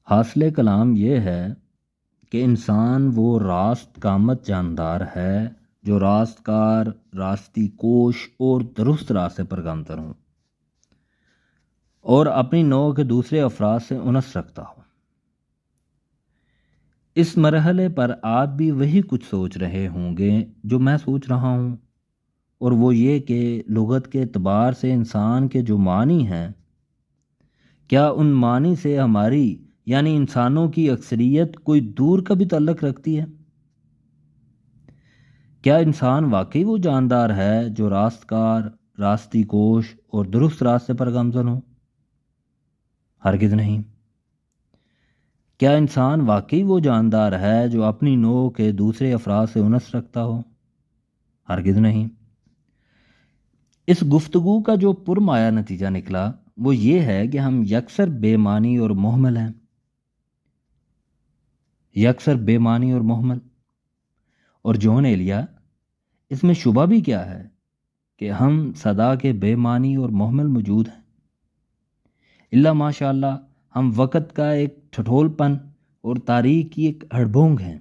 حاصل کلام یہ ہے کہ انسان وہ راست قامت جاندار ہے جو راست کار، راستی کوش اور درست راستے پر گامزن ہو اور اپنی نوع کے دوسرے افراد سے انس رکھتا ہو۔ اس مرحلے پر آپ بھی وہی کچھ سوچ رہے ہوں گے جو میں سوچ رہا ہوں، اور وہ یہ کہ لغت کے اعتبار سے انسان کے جو معنی ہیں، کیا ان معنی سے ہماری یعنی انسانوں کی اکثریت کوئی دور کا بھی تعلق رکھتی ہے؟ کیا انسان واقعی وہ جاندار ہے جو راست کار، راستی کوش اور درست راستے پر گامزن ہو؟ ہرگز نہیں۔ کیا انسان واقعی وہ جاندار ہے جو اپنی نوع کے دوسرے افراد سے انس رکھتا ہو؟ ہرگز نہیں۔ اس گفتگو کا جو پرمایہ نتیجہ نکلا وہ یہ ہے کہ ہم یکسر بے معنی اور مہمل ہیں، یکسر بے معنی اور مہمل۔ اور جون ایلیا، اس میں شبہ بھی کیا ہے کہ ہم صدا کے بے معنی اور مہمل موجود ہیں، اللہ ماشاء اللہ ہم وقت کا ایک ٹھٹھول پن اور تاریخ کی ایک ہڑبونگ ہیں۔